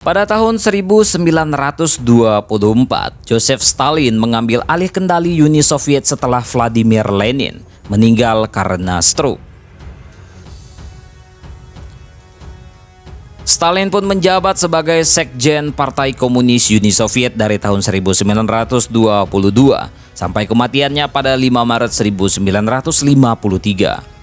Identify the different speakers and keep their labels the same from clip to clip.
Speaker 1: Pada tahun 1924, Joseph Stalin mengambil alih kendali Uni Soviet setelah Vladimir Lenin meninggal karena stroke. Stalin pun menjabat sebagai Sekjen Partai Komunis Uni Soviet dari tahun 1922 sampai kematiannya pada 5 Maret 1953.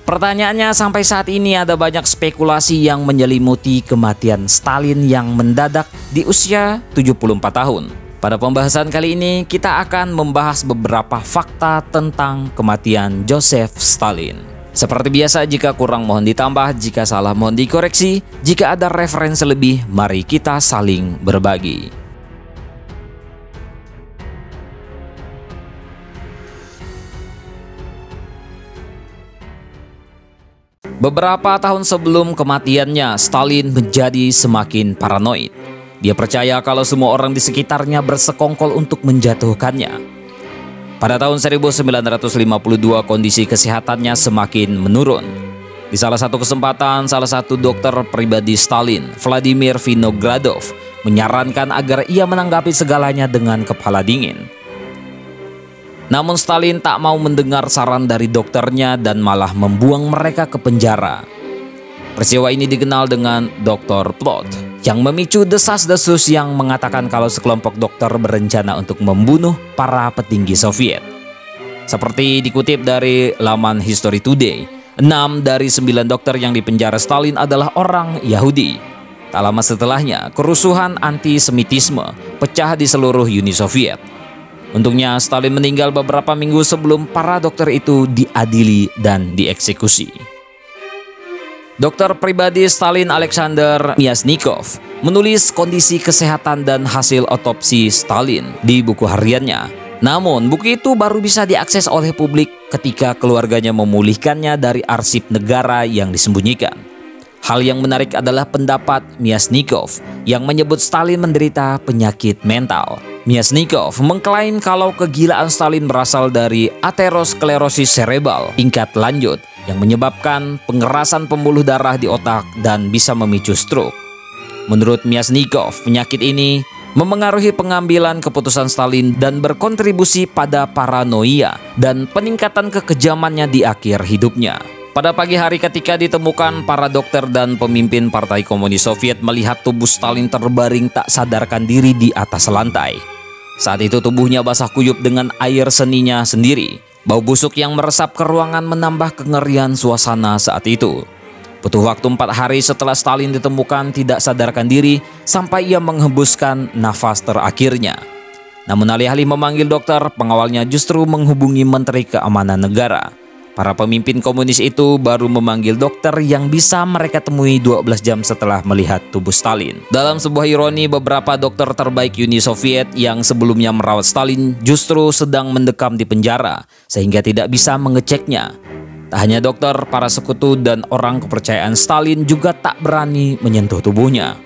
Speaker 1: Pertanyaannya, sampai saat ini ada banyak spekulasi yang menyelimuti kematian Stalin yang mendadak di usia 74 tahun. Pada pembahasan kali ini kita akan membahas beberapa fakta tentang kematian Joseph Stalin. Seperti biasa, jika kurang mohon ditambah, jika salah mohon dikoreksi, jika ada referensi lebih mari kita saling berbagi. Beberapa tahun sebelum kematiannya, Stalin menjadi semakin paranoid. Dia percaya kalau semua orang di sekitarnya bersekongkol untuk menjatuhkannya. Pada tahun 1952, kondisi kesehatannya semakin menurun. Di salah satu kesempatan, salah satu dokter pribadi Stalin, Vladimir Vinogradov, menyarankan agar ia menanggapi segalanya dengan kepala dingin. Namun Stalin tak mau mendengar saran dari dokternya dan malah membuang mereka ke penjara. Peristiwa ini dikenal dengan Dr. Plot, yang memicu desas-desus yang mengatakan kalau sekelompok dokter berencana untuk membunuh para petinggi Soviet. Seperti dikutip dari laman History Today, 6 dari 9 dokter yang dipenjara Stalin adalah orang Yahudi. Tak lama setelahnya, kerusuhan antisemitisme pecah di seluruh Uni Soviet. Untungnya Stalin meninggal beberapa minggu sebelum para dokter itu diadili dan dieksekusi. Dokter pribadi Stalin, Alexander Myasnikov, menulis kondisi kesehatan dan hasil otopsi Stalin di buku hariannya. Namun buku itu baru bisa diakses oleh publik ketika keluarganya memulihkannya dari arsip negara yang disembunyikan. Hal yang menarik adalah pendapat Myasnikov yang menyebut Stalin menderita penyakit mental. Myasnikov mengklaim kalau kegilaan Stalin berasal dari aterosklerosis serebral tingkat lanjut yang menyebabkan pengerasan pembuluh darah di otak dan bisa memicu stroke. Menurut Myasnikov, penyakit ini memengaruhi pengambilan keputusan Stalin dan berkontribusi pada paranoia dan peningkatan kekejamannya di akhir hidupnya. Pada pagi hari ketika ditemukan, para dokter dan pemimpin Partai Komunis Soviet melihat tubuh Stalin terbaring tak sadarkan diri di atas lantai. Saat itu tubuhnya basah kuyup dengan air seninya sendiri. Bau busuk yang meresap ke ruangan menambah kengerian suasana saat itu. Butuh waktu 4 hari setelah Stalin ditemukan tidak sadarkan diri sampai ia menghembuskan nafas terakhirnya. Namun alih-alih memanggil dokter, pengawalnya justru menghubungi Menteri Keamanan Negara. Para pemimpin komunis itu baru memanggil dokter yang bisa mereka temui 12 jam setelah melihat tubuh Stalin. Dalam sebuah ironi, beberapa dokter terbaik Uni Soviet yang sebelumnya merawat Stalin justru sedang mendekam di penjara sehingga tidak bisa mengeceknya. Tak hanya dokter, para sekutu dan orang kepercayaan Stalin juga tak berani menyentuh tubuhnya.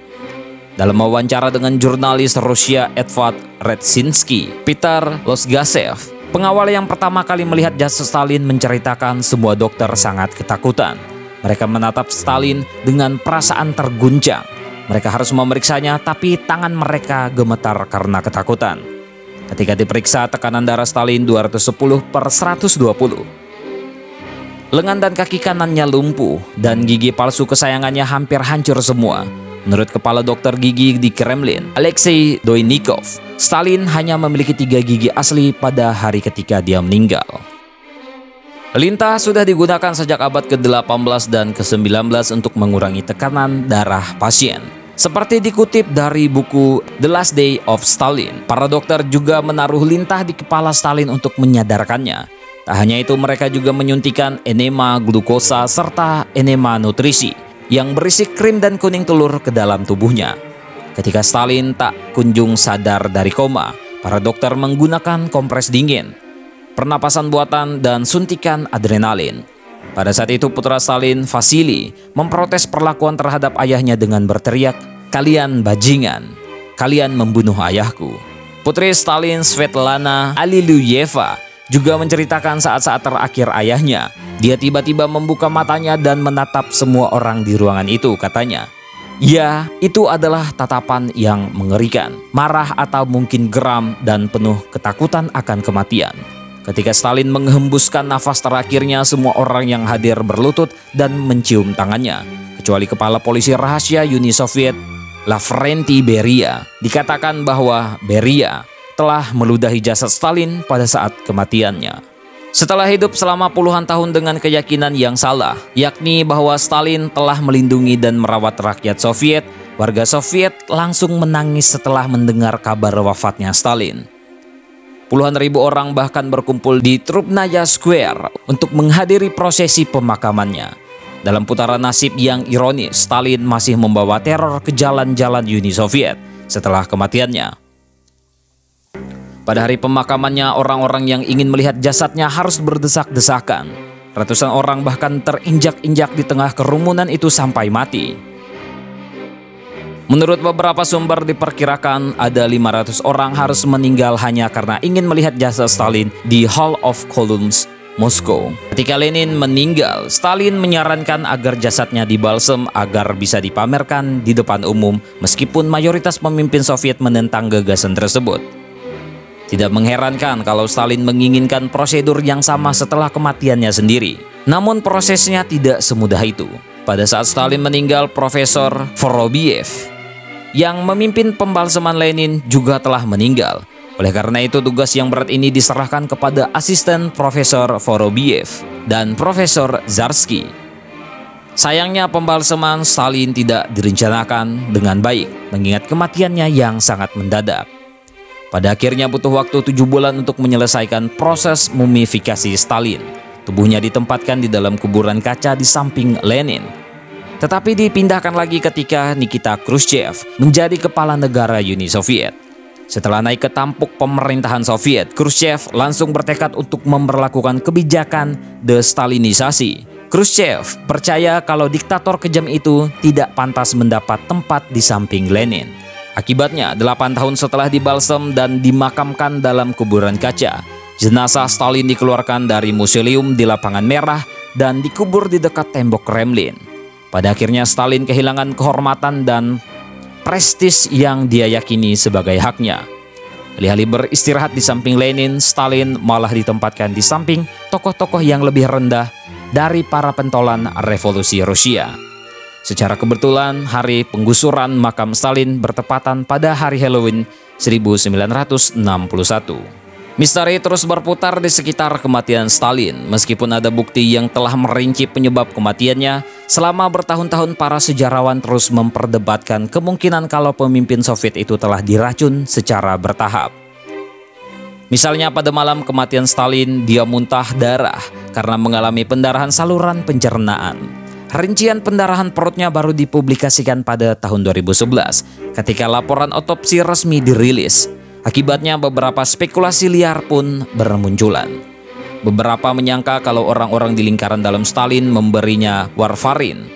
Speaker 1: Dalam wawancara dengan jurnalis Rusia Edvard Redzinski, Peter Losgasev, pengawal yang pertama kali melihat jasad Stalin, menceritakan semua dokter sangat ketakutan. Mereka menatap Stalin dengan perasaan terguncang. Mereka harus memeriksanya, tapi tangan mereka gemetar karena ketakutan. Ketika diperiksa, tekanan darah Stalin 210/120. Lengan dan kaki kanannya lumpuh, dan gigi palsu kesayangannya hampir hancur semua. Menurut kepala dokter gigi di Kremlin, Alexei Doinikov, Stalin hanya memiliki 3 gigi asli pada hari ketika dia meninggal. Lintah sudah digunakan sejak abad ke-18 dan ke-19 untuk mengurangi tekanan darah pasien. Seperti dikutip dari buku The Last Day of Stalin, para dokter juga menaruh lintah di kepala Stalin untuk menyadarkannya. Tak hanya itu, mereka juga menyuntikkan enema glukosa serta enema nutrisi yang berisi krim dan kuning telur ke dalam tubuhnya. Ketika Stalin tak kunjung sadar dari koma, para dokter menggunakan kompres dingin, pernapasan buatan, dan suntikan adrenalin. Pada saat itu putra Stalin, Vasily, memprotes perlakuan terhadap ayahnya dengan berteriak, "Kalian bajingan, kalian membunuh ayahku." Putri Stalin, Svetlana Alliluyeva, juga menceritakan saat-saat terakhir ayahnya. Dia tiba-tiba membuka matanya dan menatap semua orang di ruangan itu, katanya. Ya, itu adalah tatapan yang mengerikan, marah atau mungkin geram dan penuh ketakutan akan kematian. Ketika Stalin menghembuskan nafas terakhirnya, semua orang yang hadir berlutut dan mencium tangannya, kecuali kepala polisi rahasia Uni Soviet, Lavrentiy Beria. Dikatakan bahwa Beria telah meludahi jasad Stalin pada saat kematiannya. Setelah hidup selama puluhan tahun dengan keyakinan yang salah, yakni bahwa Stalin telah melindungi dan merawat rakyat Soviet, warga Soviet langsung menangis setelah mendengar kabar wafatnya Stalin. Puluhan ribu orang bahkan berkumpul di Trubnaya Square untuk menghadiri prosesi pemakamannya. Dalam putaran nasib yang ironis, Stalin masih membawa teror ke jalan-jalan Uni Soviet setelah kematiannya. Pada hari pemakamannya, orang-orang yang ingin melihat jasadnya harus berdesak-desakan. Ratusan orang bahkan terinjak-injak di tengah kerumunan itu sampai mati. Menurut beberapa sumber diperkirakan ada 500 orang harus meninggal hanya karena ingin melihat jasad Stalin di Hall of Columns, Moskow. Ketika Lenin meninggal, Stalin menyarankan agar jasadnya dibalsem agar bisa dipamerkan di depan umum, meskipun mayoritas pemimpin Soviet menentang gagasan tersebut. Tidak mengherankan kalau Stalin menginginkan prosedur yang sama setelah kematiannya sendiri. Namun prosesnya tidak semudah itu. Pada saat Stalin meninggal, Profesor Vorobiev yang memimpin pembalseman Lenin juga telah meninggal. Oleh karena itu, tugas yang berat ini diserahkan kepada asisten Profesor Vorobiev dan Profesor Zarsky. Sayangnya pembalseman Stalin tidak direncanakan dengan baik, mengingat kematiannya yang sangat mendadak. Pada akhirnya butuh waktu 7 bulan untuk menyelesaikan proses mumifikasi Stalin. Tubuhnya ditempatkan di dalam kuburan kaca di samping Lenin. Tetapi dipindahkan lagi ketika Nikita Khrushchev menjadi kepala negara Uni Soviet. Setelah naik ke tampuk pemerintahan Soviet, Khrushchev langsung bertekad untuk memberlakukan kebijakan destalinisasi. Khrushchev percaya kalau diktator kejam itu tidak pantas mendapat tempat di samping Lenin. Akibatnya, 8 tahun setelah dibalsem dan dimakamkan dalam kuburan kaca, jenazah Stalin dikeluarkan dari museum di Lapangan Merah dan dikubur di dekat tembok Kremlin. Pada akhirnya Stalin kehilangan kehormatan dan prestis yang dia yakini sebagai haknya. Alih-alih beristirahat di samping Lenin, Stalin malah ditempatkan di samping tokoh-tokoh yang lebih rendah dari para pentolan revolusi Rusia. Secara kebetulan, hari penggusuran makam Stalin bertepatan pada hari Halloween 1961. Misteri terus berputar di sekitar kematian Stalin. Meskipun ada bukti yang telah merinci penyebab kematiannya, selama bertahun-tahun para sejarawan terus memperdebatkan kemungkinan kalau pemimpin Soviet itu telah diracun secara bertahap. Misalnya pada malam kematian Stalin, dia muntah darah karena mengalami pendarahan saluran pencernaan. Rincian pendarahan perutnya baru dipublikasikan pada tahun 2011 ketika laporan otopsi resmi dirilis. Akibatnya beberapa spekulasi liar pun bermunculan. Beberapa menyangka kalau orang-orang di lingkaran dalam Stalin memberinya warfarin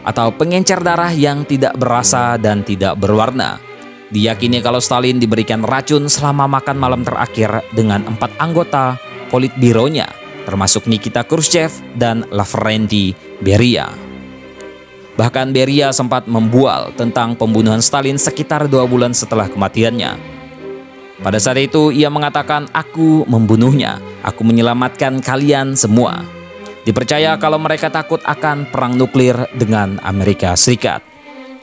Speaker 1: atau pengencer darah yang tidak berasa dan tidak berwarna. Diyakini kalau Stalin diberikan racun selama makan malam terakhir dengan 4 anggota Politbiro-nya, termasuk Nikita Khrushchev dan Lavrentiy Beria. Bahkan Beria sempat membual tentang pembunuhan Stalin sekitar 2 bulan setelah kematiannya. Pada saat itu ia mengatakan, "Aku membunuhnya, aku menyelamatkan kalian semua." Dipercaya kalau mereka takut akan perang nuklir dengan Amerika Serikat.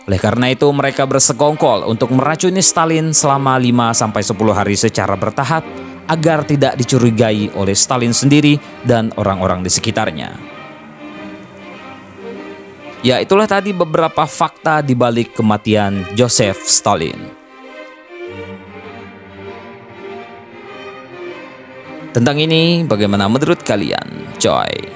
Speaker 1: Oleh karena itu mereka bersekongkol untuk meracuni Stalin selama 5-10 hari secara bertahap agar tidak dicurigai oleh Stalin sendiri dan orang-orang di sekitarnya. Ya, itulah tadi beberapa fakta di balik kematian Joseph Stalin. Tentang ini, bagaimana menurut kalian, coy?